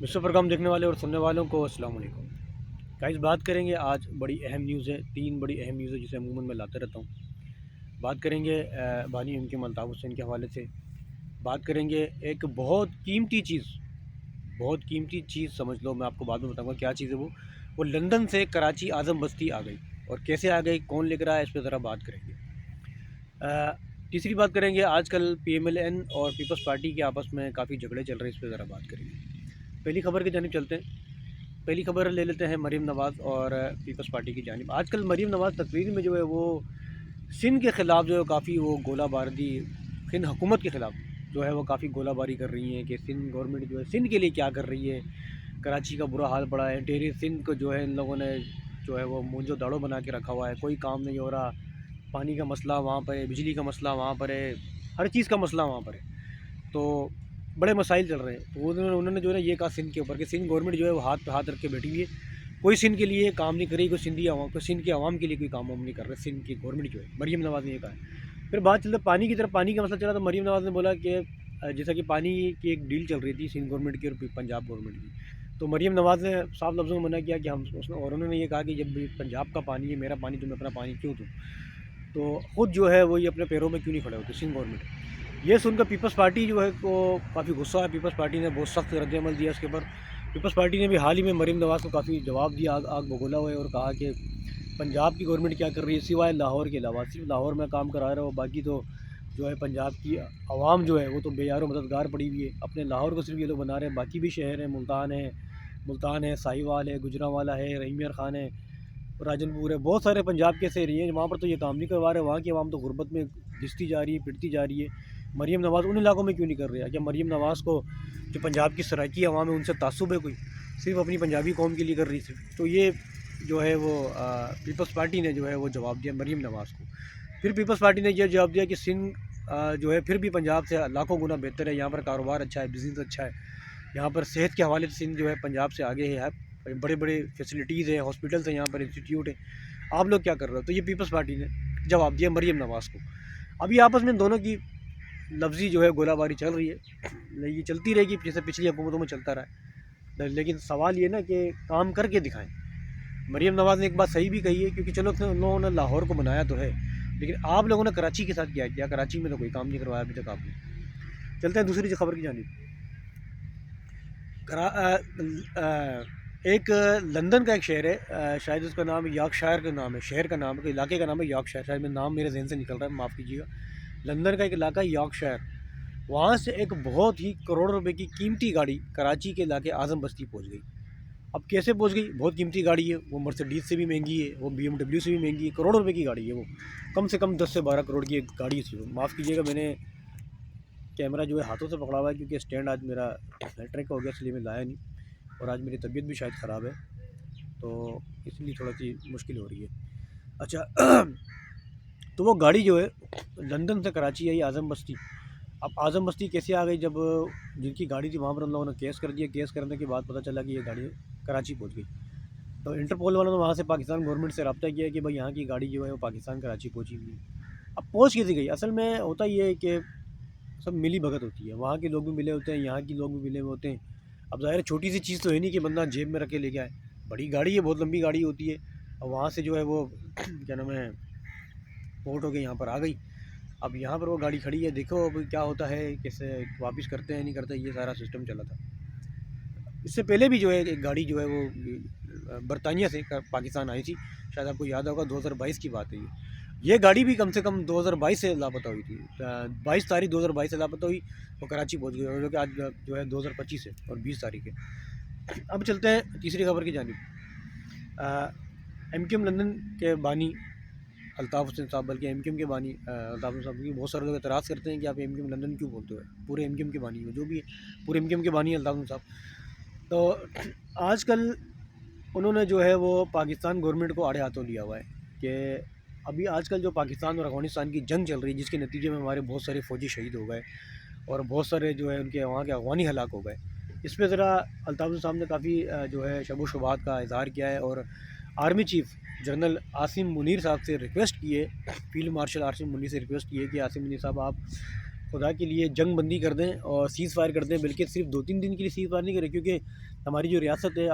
विश्व प्रोग्राम देखने वाले और सुनने वालों को अस्सलाम वालेकुम। गाइस, बात करेंगे आज बड़ी अहम न्यूज़ है। 3 बड़ी अहम न्यूज़ है जिसे अमूमन मैं लाते रहता हूँ। बात करेंगे बानी इनके अल्ताफ़ हुसैन के हवाले से। बात करेंगे एक बहुत कीमती चीज़ समझ लो, मैं आपको बाद में बताऊँगा क्या चीज़ है वो लंदन से कराची आज़म बस्ती आ गई। और कैसे आ गई, कौन लेकर आया, इस पर ज़रा बात करेंगे। अ, तीसरी बात करेंगे, आजकल पीएमएलएन और पीपल्स पार्टी के आपस में काफ़ी झगड़े चल रहे हैं, इस पर ज़रा बात करेंगे। पहली खबर की जानिब चलते हैं। पहली खबर ले लेते हैं मरीम नवाज़ और पीपल्स पार्टी की जानिब। आजकल मरीम नवाज़ तकरीर में जो है वो सिंध के ख़िलाफ़ जो है काफ़ी वो गोलाबारी, सिंध हुकूमत के ख़िलाफ़ जो है वो काफ़ी गोलाबारी कर रही हैं कि सिंध गवर्नमेंट जो है सिंध के लिए क्या कर रही है। कराची का बुरा हाल पड़ा है, टेरी सिंध को जो है इन लोगों ने जो है वो मूंजो दाड़ो बना के रखा हुआ है, कोई काम नहीं हो रहा। पानी का मसला वहाँ पर है, बिजली का मसला वहाँ पर है, हर चीज़ का मसला वहाँ पर है। तो बड़े मसाइल चल रहे हैं। तो उन्होंने जो है ना ये कहा सिंध के ऊपर कि सिंध गवर्नमेंट जो है वो हाथ पे हाथ रख के बैठी हुई है, कोई सिंध के लिए काम नहीं कर रही, कोई सिंध के आवाम के लिए कोई काम वाम नहीं कर रहे। सिंध की गवर्नमेंट जो है, मरीम नवाज़ ने ये कहा है। फिर बात चलते पानी की तरफ, पानी का मसला चला तो मरीम नवाज़ ने बोला कि जैसा कि पानी की एक डील चल रही थी सिंध गवर्नमेंट की और पंजाब गवर्नमेंट की, तो मरीम नवाज़ ने साफ लफ्ज़ों में मना किया कि हम उसने, और उन्होंने ये कहा कि जब भी पंजाब का पानी है, मेरा पानी, तुम्हें अपना पानी क्यों दूँ। तो ख़ुद जो है वो ये अपने पैरों में क्यों नहीं खड़े होते सिंध गवर्नमेंट। ये सुनकर पीपल्स पार्टी जो है वो काफ़ी गुस्सा है। पीपल्स पार्टी ने बहुत सख्त रद्दमल दिया इसके ऊपर। पीपल्स पार्टी ने भी हाल ही में मरीम नवाज़ को काफ़ी जवाब दिया, आग आग बगोला हुआ है, और कहा कि पंजाब की गवर्नमेंट क्या कर रही है सिवाय लाहौर के अलावा। सिर्फ लाहौर में काम करा रहा हो, बाकी तो जो है पंजाब की आवाम जो है वो तो बेयारो मददगार पड़ी हुई है। अपने लाहौर को सिर्फ ये लोग बना रहे हैं, बाकी भी शहर हैं, मुल्तान है, साहिवाल है, गुजरांवाला है, रहीम यार खान है, राजनपुर है, बहुत सारे पंजाब के ऐसे एरिए हैं वहाँ पर तो ये काम नहीं करवा रहे। वहाँ की आवाम तो गुर्बत में घिसती जा रही है, पिटती जा रही है। मरीम नवाज़ उन इलाकों में क्यों नहीं कर रही है? क्या मरीम नवाज़ को जो पंजाब की सराइकी आवाम है उनसे तासुब है कोई? सिर्फ अपनी पंजाबी कौम के लिए कर रही सिर्फ। तो ये जो है वो पीपल्स पार्टी ने जो है वो जवाब दिया मरीम नवाज़ को। फिर पीपल्स पार्टी ने यह जवाब दिया कि सिंध जो है फिर भी पंजाब से लाखों गुना बेहतर है। यहाँ पर कारोबार अच्छा है, बिज़नेस अच्छा है, यहाँ पर सेहत के हवाले से सिंध जो है पंजाब से आगे है। बड़े बड़े फैसिलिटीज़ हैं, हॉस्पिटल्स हैं, यहाँ पर इंस्टीट्यूट है। आप लोग क्या कर रहे हो? तो ये पीपल्स पार्टी ने जवाब दिया मरीम नवाज़ को। अभी आपस में दोनों की लफ्ज़ी जो है गोलाबारी चल रही है, ये चलती रहेगी जैसे पिछली हुकूमतों में चलता रहा है। लेकिन सवाल ये ना कि काम करके दिखाएं। मरीम नवाज़ ने एक बात सही भी कही है, क्योंकि चलो उन लोगों ने लाहौर को बनाया तो है, लेकिन आप लोगों ने कराची के साथ क्या किया? कराची में तो कोई काम नहीं करवाया अभी तक आपने। चलते हैं दूसरी खबर की जानिब। एक लंदन का एक शहर है, शायद उसका नाम यॉर्कशायर का नाम है, शहर का नाम है, इलाके का नाम है यॉर्कशायर, शायद मेरा नाम मेरे जहन से निकल रहा है, माफ़ कीजिएगा। लंदन का एक इलाका है यॉर्कशायर, वहाँ से एक बहुत ही करोड़ों रुपए की कीमती गाड़ी कराची के इलाके आज़म बस्ती पहुँच गई। अब कैसे पहुँच गई? बहुत कीमती गाड़ी है वो, मर्सिडीज़ से भी महंगी है, वो BMW से भी महंगी है, करोड़ों रुपए की गाड़ी है वो। कम से कम 10 से 12 करोड़ की एक गाड़ी थी वो। माफ़ कीजिएगा, मैंने कैमरा जो है हाथों से पकड़ा हुआ है, क्योंकि स्टैंड आज मेरा ट्रैक हो गया, इसलिए मैं लाया नहीं, और आज मेरी तबीयत भी शायद ख़राब है, तो इसलिए थोड़ा सी मुश्किल हो रही है। अच्छा तो वो गाड़ी जो है लंदन से कराची आई आज़म बस्ती। अब आज़म बस्ती कैसे आ गई? जब जिनकी गाड़ी थी वहाँ पर उन लोगों ने केस कर दिया। केस करने के बाद पता चला कि ये गाड़ी कराची पहुँच गई। तो इंटरपोल वालों ने वहाँ से पाकिस्तान गवर्नमेंट से रब्ता किया कि भाई यहाँ की गाड़ी जो है वो पाकिस्तान कराची पहुँची हुई है। अब पहुँच कैसे गई? असल में होता ये है कि सब मिली भगत होती है, वहाँ के लोग भी मिले होते हैं, यहाँ के लोग भी मिले हुए होते हैं। अब ज़ाहिर छोटी सी चीज़ तो है नहीं कि बंदा जेब में रख के लेके आए, बड़ी गाड़ी है, बहुत लंबी गाड़ी होती है, और वहाँ से जो है वो क्या नाम है पोर्ट होके यहाँ पर आ गई। अब यहाँ पर वो गाड़ी खड़ी है, देखो अब क्या होता है, कैसे वापस करते हैं नहीं करते, ये सारा सिस्टम चला था। इससे पहले भी जो है एक गाड़ी जो है वो बरतानिया से पाकिस्तान आई थी, शायद आपको याद होगा, 2022 की बात है ये गाड़ी भी कम से कम 2022 से लापता हुई थी। 22 तारीख 2022 से लापता हुई, वो कराची पहुंच गई, और जो कि आज जो है 2025 है और 20 तारीख है। अब चलते हैं तीसरी खबर की जानिब। MQM लंदन के बानी अल्ताफ़ हुसैन साहब, बल्कि MQM के बानी अल्ताफ़ हुसैन साहब, की बहुत सारे लोग एतराज़ करते हैं कि आप MQM लंदन क्यों बोलते हो, पूरे MQM के बानी हो, जो भी है पूरे MQM के बानी अल्ताफ़ हुसैन साहब। तो आजकल उन्होंने जो है वो पाकिस्तान गवर्नमेंट को आड़े हाथों लिया हुआ है कि अभी आजकल जो पाकिस्तान और अफ़गानिस्तान की जंग चल रही है, जिसके नतीजे में हमारे बहुत सारे फ़ौजी शहीद हो गए और बहुत सारे जो है उनके वहाँ के अफ़गानी हलाक हो गए, इस पर ज़रा अल्ताफ़ साहब ने काफ़ी जो है शब व शुबात का इज़हार किया है, और army chief general Asim Munir साहब से रिक्वेस्ट की है, फील्ड मार्शल आसिम मुनीर से रिक्वेस्ट की है कि आसिम मुनीर साहब आप خدا کے لیے جنگ بندی کر دیں اور سیز فائر کر دیں، بلکہ صرف 2-3 دن کے لیے سیز فائر نہیں کریں، کیونکہ ہماری جو ریاست ہے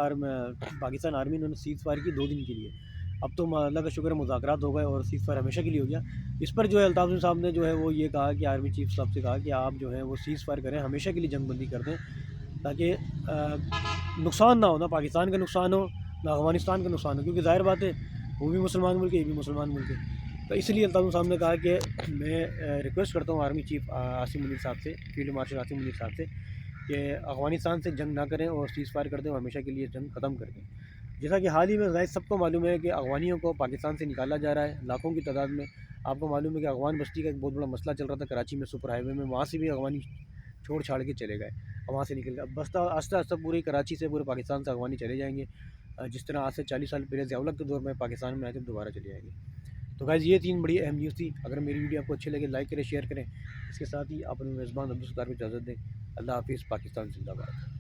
پاکستان آرمی، انہوں نے سیز فائر کی 2 دن کے لیے. اب تو اللہ کا شکر ہے مذاکرات ہو گئے اور سیز فائر ہمیشہ کے لیے ہو گیا. اس پر جو ہے الطاف حسین صاحب نے جو ہے وہ یہ کہا کہ آرمی چیف صاحب سے کہا کہ آپ جو ہے وہ سیز فائر کریں، ہمیشہ کے لیے جنگ بندی کر دیں، تاکہ نقصان نہ ہو، نہ پاکستان کا نقصان ہو نہ افغانستان کا نقصان ہو، کیونکہ ظاہر بات ہے وہ بھی مسلمان ملک ہے، یہ بھی مسلمان ملک ہے. تو اس لیے الطاف صاحب نے کہا کہ میں ریکویسٹ کرتا ہوں آرمی چیف عاصم منیر صاحب سے، فیلڈ مارشل عاصم منیر صاحب سے، کہ افغانستان سے جنگ نہ کریں اور سیز فائر کر دیں اور ہمیشہ کے لیے جنگ ختم کر دیں. جیسا کہ حال ہی میں ظاہر سب کو معلوم ہے کہ افغانیوں کو پاکستان سے نکالا جا رہا ہے لاکھوں کی تعداد میں. آپ کو معلوم ہے کہ افغان بستی کا ایک بہت بڑا مسئلہ چل رہا تھا کراچی میں، سپر ہائی وے میں، وہاں سے بھی افغانی چھوڑ چھاڑ کے چلے گئے اور وہاں سے نکل گئے. اب بستہ آہستہ آہستہ پوری کراچی سے پورے پاکستان سے افغانی چلے جائیں گے، جس طرح آج سے 40 سال پہلے ضیاء الحق کے دور میں پاکستان میں آئے تھے دوبارہ چلے جائیں گے. تو گائز یہ 3 بڑی اہم نیوز تھی. اگر میری ویڈیو آپ کو اچھی لگے لائک کریں، شیئر کریں. اس کے ساتھ ہی آپ اپنے میزبان عبدالستار کو اجازت دیں. اللہ حافظ. پاکستان زندہ باد.